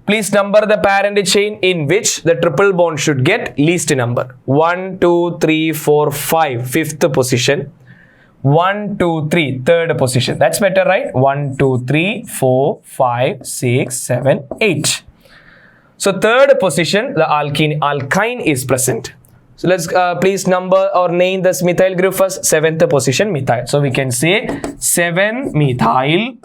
Please number the parent chain in which the triple bond should get least number. 1, 2, 3, 4, 5. Fifth position. 1, 2, 3, third position. That's better, right? 1, 2, 3, 4, 5, 6, 7, 8. So third position, the alkyne is present. So let's please number or name this methyl group first. Seventh position, methyl. So we can say 7 methyl.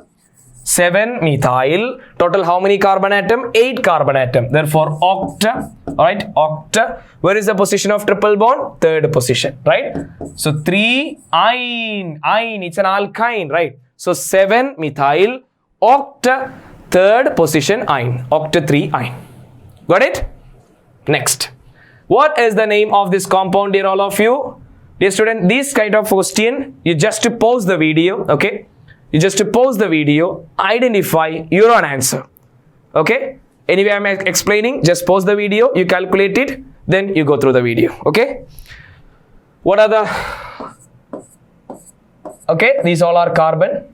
7 methyl. Total how many carbon atom? 8 carbon atom. Therefore oct. Alright, oct. Where is the position of triple bond? Third position, right? So 3-ine. Ine, it's an alkyne, right? So 7 methyl oct. Third position ine. Oct 3-ine. Got it? Next. What is the name of this compound, dear all of you? Dear student, this kind of question, you just pause the video, okay? You just pause the video, identify your own answer, okay? Anyway, I'm explaining, just pause the video, you calculate it, then you go through the video, okay? What are the... Okay, these all are carbon.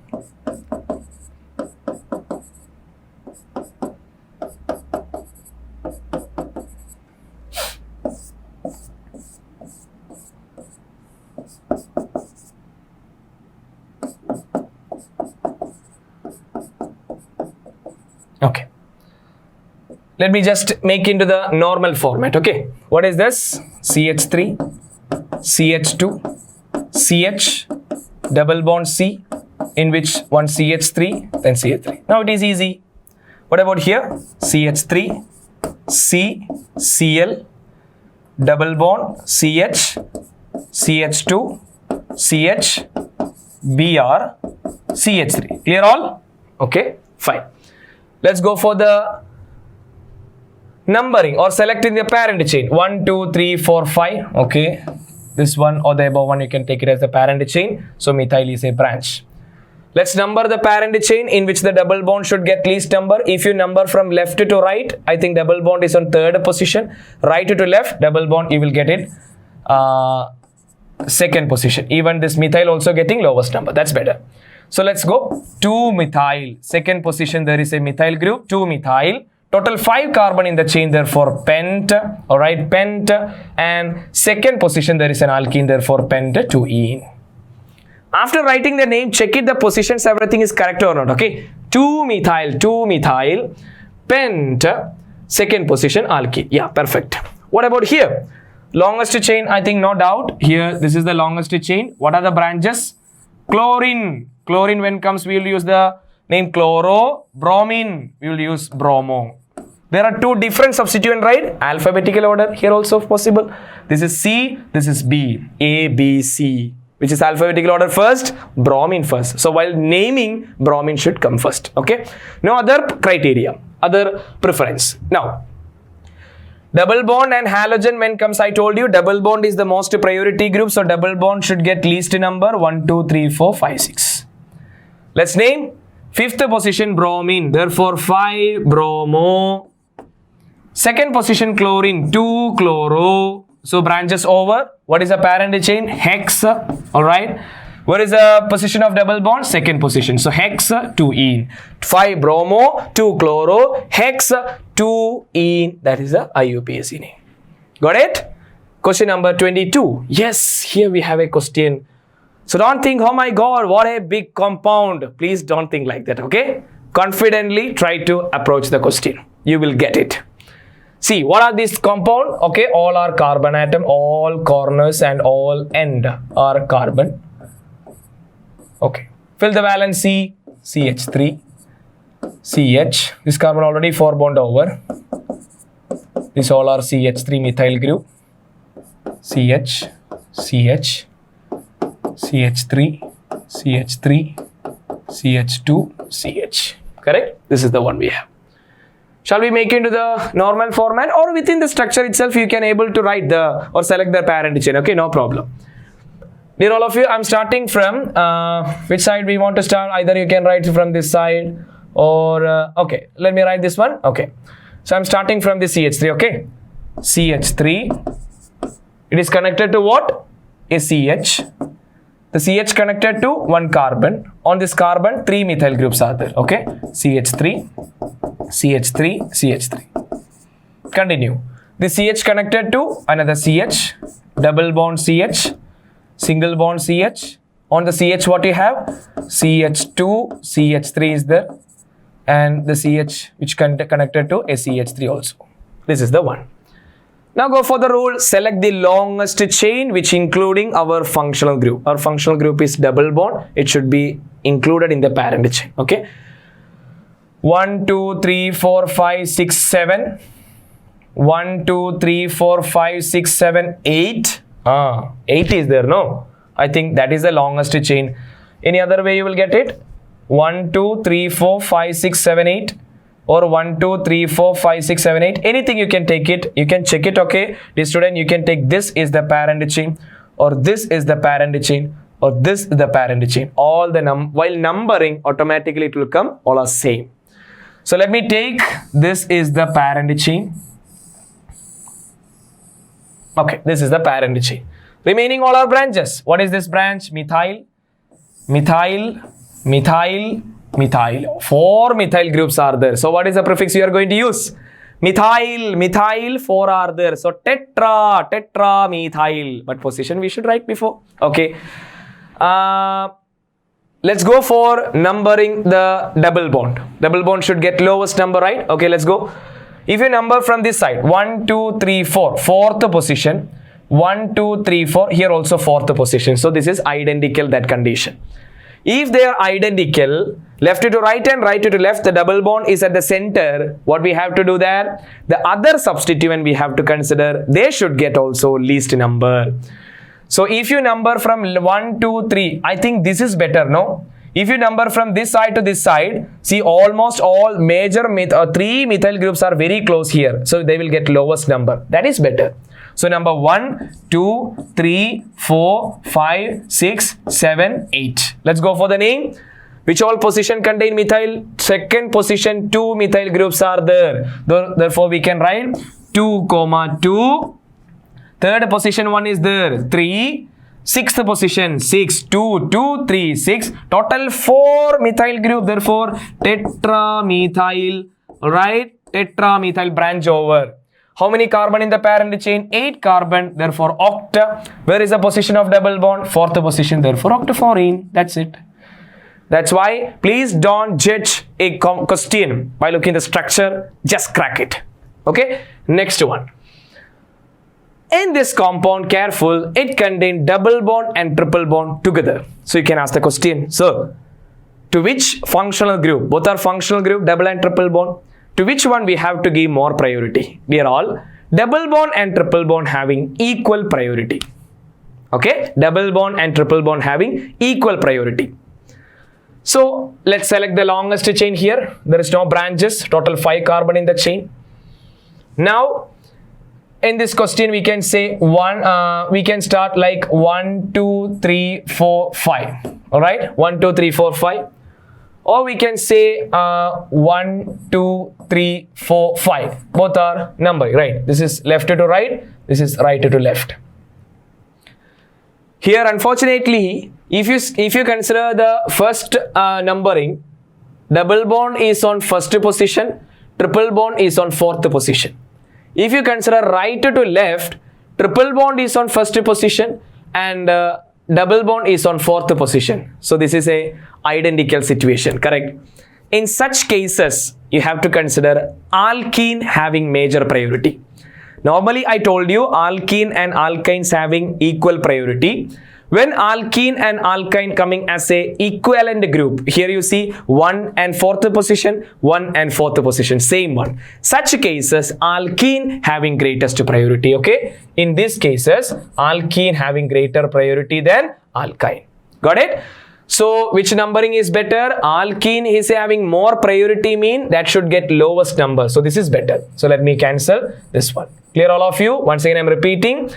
Okay, let me just make into the normal format. Okay, what is this? CH3, CH2, CH, double bond C, in which one CH3, then CH3. Now it is easy. What about here? CH3, C, Cl, double bond CH, CH2, CH, Br, CH3. Clear all? Okay, fine. Let's go for the numbering or selecting the parent chain. 1, 2, 3, 4, 5. Okay. This one or the above one, you can take it as the parent chain. So methyl is a branch. Let's number the parent chain in which the double bond should get least number. If you number from left to right, I think double bond is on third position. Right to left, double bond, you will get it second position. Even this methyl also getting lowest number. That's better. So let's go. 2 methyl. Second position, there is a methyl group. 2 methyl. Total 5 carbon in the chain, therefore pent. Alright, pent. And second position, there is an alkene, therefore pent 2-ene. After writing the name, check it the positions, everything is correct or not. Okay. 2 methyl, pent. Second position, alkene. Yeah, perfect. What about here? Longest chain, I think no doubt. Here, this is the longest chain. What are the branches? Chlorine. Chlorine, when comes, we will use the name chloro. Bromine, we will use bromo. There are two different substituents, right? Alphabetical order here also possible. This is C, this is B. A, B, C. Which is alphabetical order first? Bromine first. So while naming, bromine should come first. Okay. No other criteria, other preference. Now, double bond and halogen, when comes, I told you double bond is the most priority group. So double bond should get least number 1, 2, 3, 4, 5, 6. Let's name. Fifth position bromine, therefore 5 bromo. Second position chlorine, 2 chloro. So branches over. What is the parent chain? Hex. Alright. Where is the position of double bond? Second position. So hex 2-ene. 5 bromo, 2 chloro, hex 2-ene. That is the IUPAC name. Got it? Question number 22. Yes, here we have a question. So don't think, oh my God, what a big compound. Please don't think like that, okay? Confidently try to approach the question. You will get it. See, what are these compound? Okay, all are carbon atom, all corners and all end are carbon. Okay, fill the valency, CH3. CH. This carbon already 4 bond over. These all are CH3 methyl group. CH, CH, CH3, CH3, CH2, CH. Correct? This is the one we have. Shall we make it into the normal format, or within the structure itself you can able to write the or select the parent chain? Okay, no problem. Dear all of you, I'm starting from which side we want to start. Either you can write from this side or okay, let me write this one. Okay, so I'm starting from the CH3. Okay, CH3. It is connected to what? A CH. The CH connected to one carbon. On this carbon, 3 methyl groups are there. Okay, CH3, CH3, CH3. Continue. The CH connected to another CH, double bond CH, single bond CH. On the CH, what you have? CH2, CH3 is there, and the CH which connected to a CH3 also. This is the one. Now go for the rule, select the longest chain which including our functional group. Our functional group is double bond. It should be included in the parent chain. Okay. 1, 2, 3, 4, 5, 6, 7. 1, 2, 3, 4, 5, 6, 7, 8. 8 is there, no? I think that is the longest chain. Any other way you will get it? 1, 2, 3, 4, 5, 6, 7, 8. Or 1, 2, 3, 4, 5, 6, 7, 8. Anything you can take it. You can check it. Okay. The student, you can take this is the parent chain, or this is the parent chain, or this is the parent chain. All the while numbering, automatically it will come all are same. So let me take this is the parent chain. Okay, this is the parent chain. Remaining all are branches. What is this branch? Methyl, methyl, methyl, methyl. 4 methyl groups are there. So what is the prefix you are going to use? Methyl, methyl, 4 are there. So tetra, tetra, methyl. But position we should write before. Okay. Let's go for numbering the double bond. Double bond should get lowest number, right? Okay, let's go. If you number from this side, 1, 2, 3, 4, 4th position. 1, 2, 3, 4, here also 4th position. So this is identical, that condition. If they are identical, left to right and right to left, the double bond is at the center. What we have to do there? The other substituent we have to consider, they should get also least number. So if you number from 1, 2, 3, I think this is better, no? If you number from this side to this side, see almost all major 3 methyl groups are very close here. So they will get lowest number. That is better. So number 1, 2, 3, 4, 5, 6, 7, 8. Let's go for the name. Which all position contain methyl? Second position 2 methyl groups are there. Therefore we can write 2, 2. Third position 1 is there. 3. Sixth position 6, 2, 2, 3, 6. Total 4 methyl group. Therefore tetramethyl. Alright. Tetramethyl branch over. How many carbon in the parent chain? 8 carbon. Therefore octa. Where is the position of double bond? 4th position. Therefore octafluorine. That's it. That's why please don't judge a question by looking at the structure. Just crack it. Okay. Next one. In this compound, careful, it contains double bond and triple bond together. So you can ask the question, sir, to which functional group? Both are functional group, double and triple bond. To which one we have to give more priority? Dear all, double bond and triple bond having equal priority. Okay, double bond and triple bond having equal priority. So let's select the longest chain here. There is no branches, total 5 carbon in the chain. Now, in this question, we can say we can start like 1, 2, 3, 4, 5. All right, 1, 2, 3, 4, 5. Or we can say 1, 2, 3, 4, 5. Both are numbering, right? This is left to right. This is right to left. Here, unfortunately, if you consider the first numbering, double bond is on first position, triple bond is on 4th position. If you consider right to left, triple bond is on first position and double bond is on 4th position. So this is a identical situation, correct? In such cases, you have to consider alkene having major priority. Normally, I told you alkene and alkynes having equal priority. When alkene and alkyne coming as a equivalent group, here you see 1 and 4th position, 1 and 4th position, same one. Such cases, alkene having greatest priority, okay? In these cases, alkene having greater priority than alkyne. Got it? So, which numbering is better? Alkene is having more priority, mean that should get lowest number. So, this is better. So, let me cancel this one. Clear all of you? Once again, I am repeating.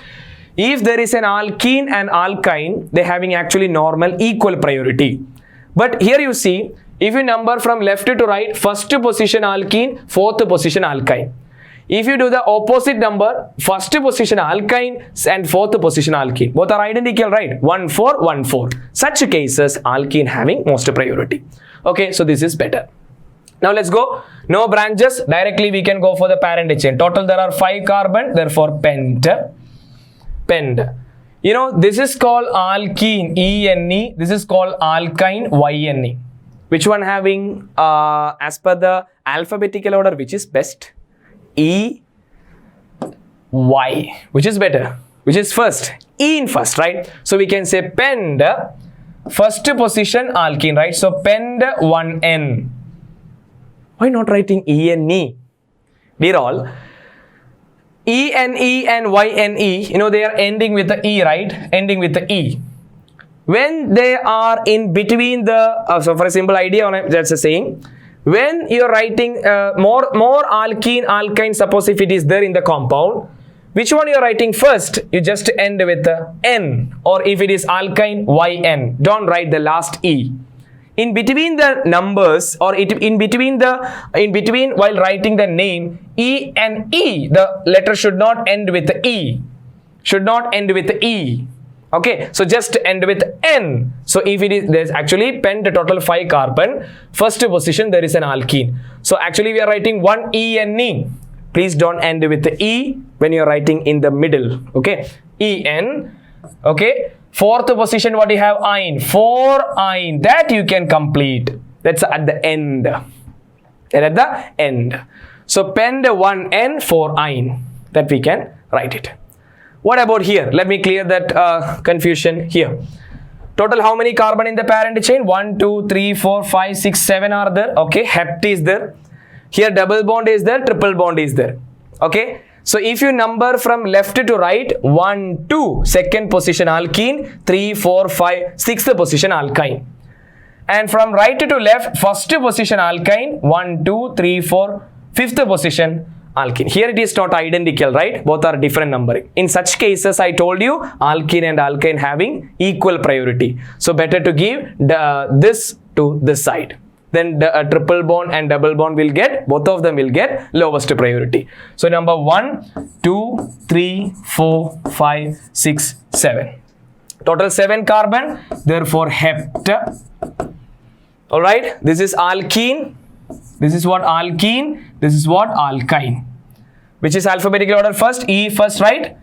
If there is an alkene and alkyne, they having actually normal equal priority. But here you see, if you number from left to right, first position alkene, 4th position alkyne. If you do the opposite number, first position alkyne and 4th position alkene. Both are identical, right? 1, 4, 1, 4. Such cases, alkene having most priority. Okay, so this is better. Now let's go. No branches. Directly we can go for the parent chain. Total there are 5 carbon. Therefore, pent. You know, this is called alkene, E-N-E. This is called alkyne, Y-N-E. Which one having, as per the alphabetical order, which is best? E, Y. Which is better? Which is first? E in first, right? So we can say pend, first position alkene, right? So pend 1N. Why not writing E-N-E? Dear all, E-N-E and Y-N-E, you know, they are ending with the E, right? Ending with the E. When they are in between the, so for a simple idea, that's a saying, when you're writing more alkene, alkyne, suppose if it is there in the compound, which one you're writing first? You just end with the N, or if it is alkyne, YN. Don't write the last E. In between the numbers, or in between while writing the name, E and E, the letter should not end with the E. Should not end with the E. Okay, so just end with N. So if it is, there's actually pent total 5 carbon. First position there is an alkene. So actually we are writing 1 E-N-E. Please don't end with the E when you are writing in the middle. Okay, E-N. Okay. 4th position, what you have? Yne. 4 yne. That you can complete. That's at the end. And at the end. So pend 1N 4 yne. That we can write it. What about here? Let me clear that confusion here. Total how many carbon in the parent chain? 1, 2, 3, 4, 5, 6, 7 are there. Okay. Hept is there. Here double bond is there. Triple bond is there. Okay. So if you number from left to right, 1, 2, 2nd position alkene, 3, 4, 5, 6th position alkyne. And from right to left, first position alkyne, 1, 2, 3, 4, 5th position alkene. Here it is not identical, right? Both are different numbering. In such cases, I told you, alkene and alkyne having equal priority. So better to give this to this side. Then the triple bond and double bond will get, both of them will get lowest priority. So number 1, 2, 3, 4, 5, 6, 7. Total 7 carbon, therefore hept. Alright, this is alkene. This is what alkene. This is what alkyne. Which is alphabetical order first? E first, right?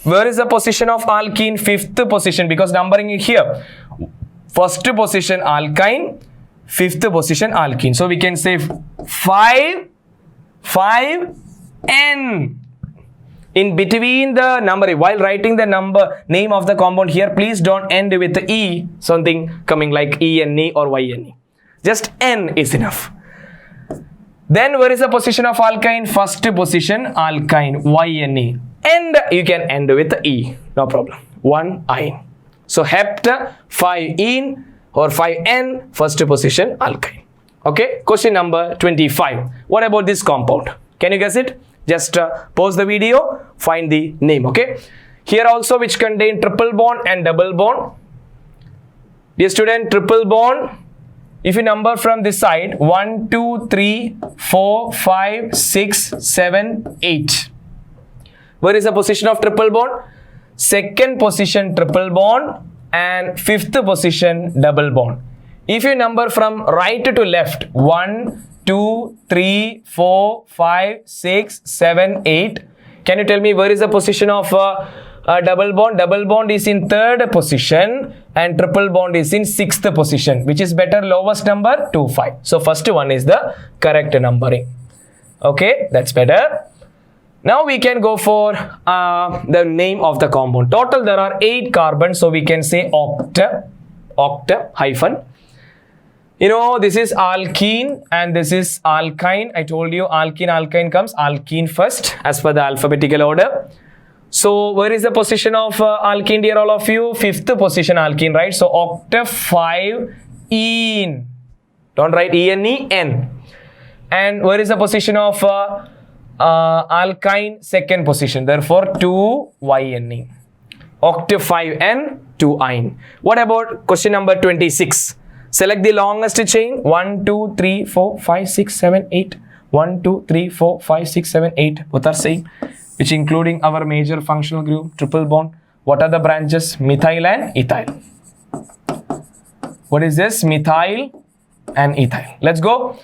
Where is the position of alkene? 5th position, because numbering is here. First position alkyne. 5th position alkene. So we can say 5 N. In between the number, while writing the number name of the compound here, please don't end with the E, something coming like E-N-E or Y-N-E. Just N is enough. Then where is the position of alkyne? First position alkyne, Y-N-E. And you can end with the E, no problem. 1 yne. So hept 5 ene or 5N, first position alkyne. Okay, question number 25. What about this compound? Can you guess it? Just pause the video, find the name. Okay, here also which contain triple bond and double bond. Dear student, triple bond, if you number from this side, 1, 2, 3, 4, 5, 6, 7, 8. Where is the position of triple bond? 2nd position triple bond and 5th position double bond. If you number from right to left, 1, 2, 3, 4, 5, 6, 7, 8. Can you tell me where is the position of double bond? Double bond is in 3rd position and triple bond is in 6th position. Which is better? Lowest number? 2, 5. So first one is the correct numbering. Okay, that's better. Now we can go for the name of the compound. Total there are 8 carbons, so we can say octa hyphen. You know, this is alkene and this is alkyne. I told you alkene, alkyne comes alkene first as per the alphabetical order. So where is the position of alkene, dear all of you? 5th position alkene, right? So octa 5 ene. Don't write ene, n. And where is the position of alkyne? 2nd position. Therefore 2 yne. Octa 5n, 2 ine. What about question number 26? Select the longest chain. 1, 2, 3, 4, 5, 6, 7, 8. 1, 2, 3, 4, 5, 6, 7, 8. Both are same. Which including our major functional group, triple bond. What are the branches? Methyl and ethyl. What is this? Methyl and ethyl. Let's go.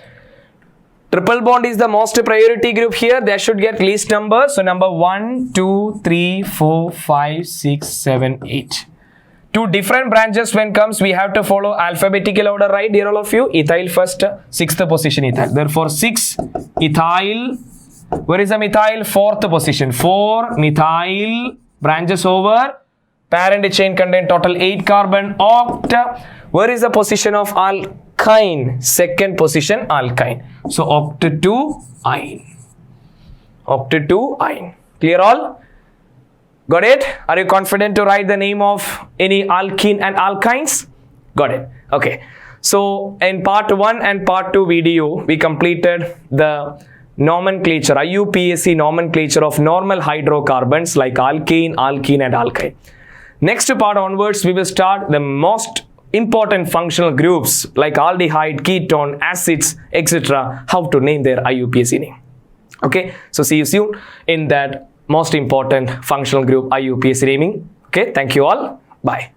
Triple bond is the most priority group here. They should get least number. So number 1, 2, 3, 4, 5, 6, 7, 8. 2 different branches when comes, we have to follow alphabetical order, right, dear all of you? Ethyl first, 6th position ethyl. Therefore 6 ethyl. Where is the methyl? 4th position. 4 methyl branches over. Parent chain contain total 8 carbon. Octa. Where is the position of alkyne? 2nd position alkyne. So octa 2 ine. Octa 2 ine. Clear all? Got it? Are you confident to write the name of any alkene and alkynes? Got it. Okay. So in part 1 and part 2 video, we completed the nomenclature, IUPAC nomenclature of normal hydrocarbons like alkene, alkene and alkyne. Next part onwards, we will start the most important functional groups like aldehyde, ketone, acids, etc. How to name their IUPAC name. Okay. So see you soon in that most important functional group IUPAC naming. Okay. Thank you all. Bye.